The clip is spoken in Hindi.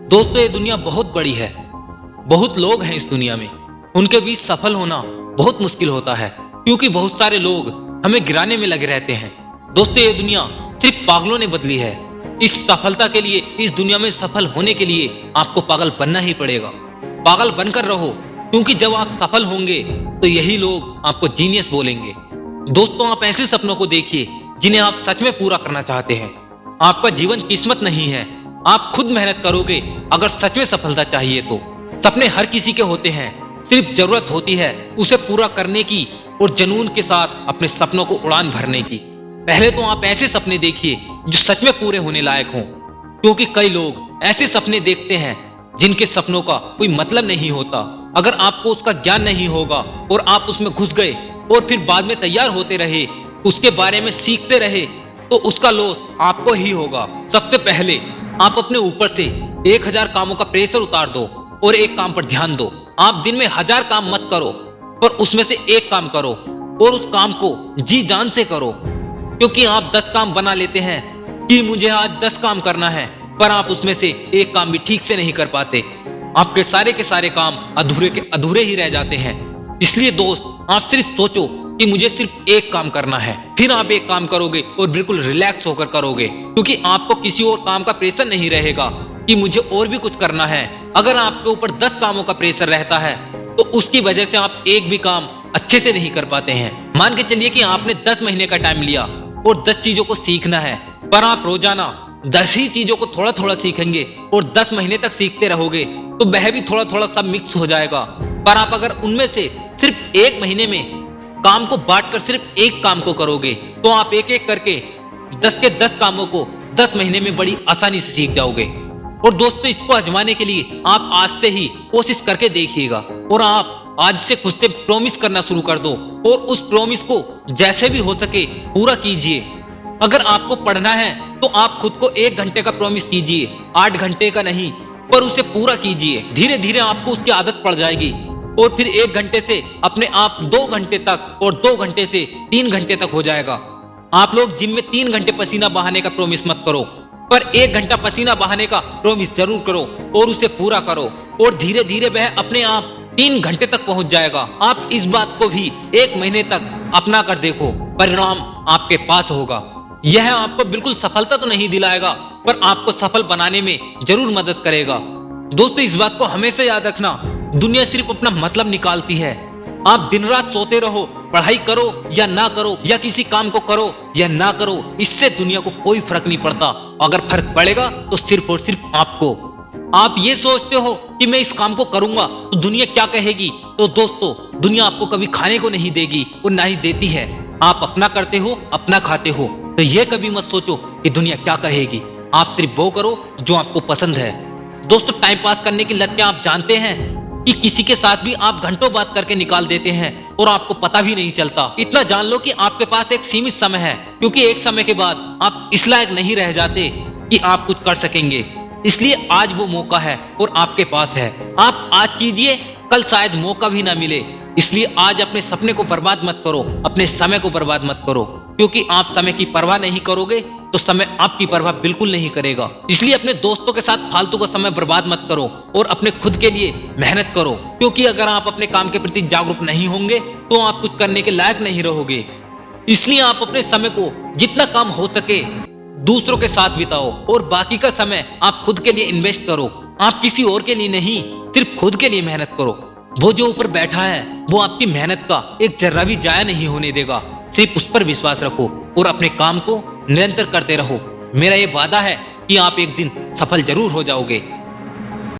दोस्तों, ये दुनिया बहुत बड़ी है। बहुत लोग हैं इस दुनिया में। उनके बीच सफल होना बहुत मुश्किल होता है, क्योंकि बहुत सारे लोग हमें गिराने में लगे रहते हैं। दोस्तों, ये दुनिया सिर्फ पागलों ने बदली है। इस सफलता के लिए, इस दुनिया में सफल होने के लिए आपको पागल बनना ही पड़ेगा। पागल बनकर रहो, क्योंकि जब आप सफल होंगे तो यही लोग आपको जीनियस बोलेंगे। दोस्तों, आप ऐसे सपनों को देखिए जिन्हें आप सच में पूरा करना चाहते हैं। आपका जीवन किस्मत नहीं है, आप खुद मेहनत करोगे अगर सच में सफलता चाहिए तो। सपने हर किसी के होते हैं, सिर्फ जरूरत होती है उसे पूरा करने की और जुनून के साथ अपने सपनों को उड़ान भरने की। पहले तो आप ऐसे सपने देखिए जो सच में पूरे होने लायक हों, क्योंकि कई लोग ऐसे सपने देखते हैं जिनके सपनों का कोई मतलब नहीं होता। अगर आपको उसका ज्ञान नहीं होगा और आप उसमें घुस गए और फिर बाद में तैयार होते रहे, उसके बारे में सीखते रहे, तो उसका लॉस आपको ही होगा। सबसे पहले आप अपने ऊपर से 1000 कामों का प्रेशर उतार दो और एक काम पर ध्यान दो। आप दिन में 1000 काम मत करो, पर उसमें से एक काम करो और उस काम को जी जान से करो। क्योंकि आप 10 काम बना लेते हैं कि मुझे आज 10 काम करना है, पर आप उसमें से एक काम भी ठीक से नहीं कर पाते। आपके सारे के सारे काम अधूरे के अधूरे ही रह जाते हैं। इसलिए दोस्त, आप सिर्फ सोचो कि मुझे सिर्फ एक काम करना है, फिर आप एक काम करोगे और बिल्कुल रिलैक्स होकर करोगे, क्योंकि आपको किसी और काम का प्रेशर नहीं रहेगा कि मुझे और भी कुछ करना है। अगर आपके ऊपर 10 कामों का प्रेशर रहता है तो उसकी वजह से आप एक भी काम अच्छे से नहीं कर पाते हैं। मान के चलिए कि आपने 10 महीने का टाइम लिया और 10 चीजों को सीखना है, पर आप रोजाना 10 ही चीजों को थोड़ा थोड़ा सीखेंगे और 10 महीने तक सीखते रहोगे तो वह भी थोड़ा थोड़ा सब मिक्स हो जाएगा। पर आप अगर उनमें से सिर्फ एक महीने में काम को बांटकर सिर्फ एक काम को करोगे तो आप एक एक करके 10 के 10 कामों को 10 महीने में बड़ी आसानी से सीख जाओगे। और दोस्तों, इसको आजमाने के लिए आप आज से ही कोशिश करके देखिएगा और आप आज से खुद से प्रॉमिस करना शुरू कर दो और उस प्रॉमिस को जैसे भी हो सके पूरा कीजिए। अगर आपको पढ़ना है तो आप खुद को 1 घंटे का प्रॉमिस कीजिए, 8 घंटे का नहीं, पर उसे पूरा कीजिए। धीरे धीरे आपको उसकी आदत पड़ जाएगी और फिर 1 घंटे से अपने आप 2 घंटे तक और 2 घंटे से 3 घंटे तक हो जाएगा। आप लोग जिम में 3 घंटे पसीना बहाने का प्रॉमिस मत करो, पर 1 घंटा पसीना बहाने का प्रॉमिस जरूर करो और उसे पूरा करो और धीरे धीरे वह अपने आप 3 घंटे तक पहुंच जाएगा। आप इस बात को भी 1 महीने तक अपना कर देखो, परिणाम आपके पास होगा। यह आपको बिल्कुल सफलता तो नहीं दिलाएगा, पर आपको सफल बनाने में जरूर मदद करेगा। दोस्तों, इस बात को हमेशा याद रखना, दुनिया सिर्फ अपना मतलब निकालती है। आप दिन रात सोते रहो, पढ़ाई करो या ना करो, या किसी काम को करो या ना करो, इससे दुनिया को कोई फर्क नहीं पड़ता। अगर फर्क पड़ेगा तो सिर्फ और सिर्फ आपको। आप ये सोचते हो कि मैं इस काम को करूंगा तो दुनिया क्या कहेगी, तो दोस्तों, दुनिया आपको कभी खाने को नहीं देगी और ना ही देती है। आप अपना करते हो, अपना खाते हो, तो ये कभी मत सोचो कि दुनिया क्या कहेगी। आप सिर्फ वो करो जो आपको पसंद है। दोस्तों, टाइम पास करने की लत क्या आप जानते हैं कि किसी के साथ भी आप घंटों बात करके निकाल देते हैं और आपको पता भी नहीं चलता। इतना जान लो कि आपके पास एक सीमित समय है, क्योंकि एक समय के बाद आप इस लायक नहीं रह जाते कि आप कुछ कर सकेंगे। इसलिए आज वो मौका है और आपके पास है। आप आज कीजिए, कल शायद मौका भी ना मिले। इसलिए आज अपने सपने को बर्बाद मत करो, अपने समय को बर्बाद मत करो, क्योंकि आप समय की परवाह नहीं करोगे तो समय आपकी परवाह बिल्कुल नहीं करेगा। इसलिए अपने दोस्तों के साथ फालतू का समय बर्बाद मत करो और अपने खुद के लिए मेहनत करो, क्योंकि अगर आप अपने काम के प्रति जागरूक नहीं होंगे तो आप कुछ करने के लायक नहीं रहोगे। इसलिए आप अपने समय को जितना कम हो सके दूसरों के साथ बिताओ और बाकी का समय आप खुद के लिए इन्वेस्ट करो। आप किसी और के लिए नहीं, सिर्फ खुद के लिए मेहनत करो। वो जो ऊपर बैठा है वो आपकी मेहनत का एक जर्रा भी जाया नहीं होने देगा। सिर्फ उस पर विश्वास रखो और अपने काम को निरंतर करते रहो। मेरा ये वादा है कि आप एक दिन सफल जरूर हो जाओगे।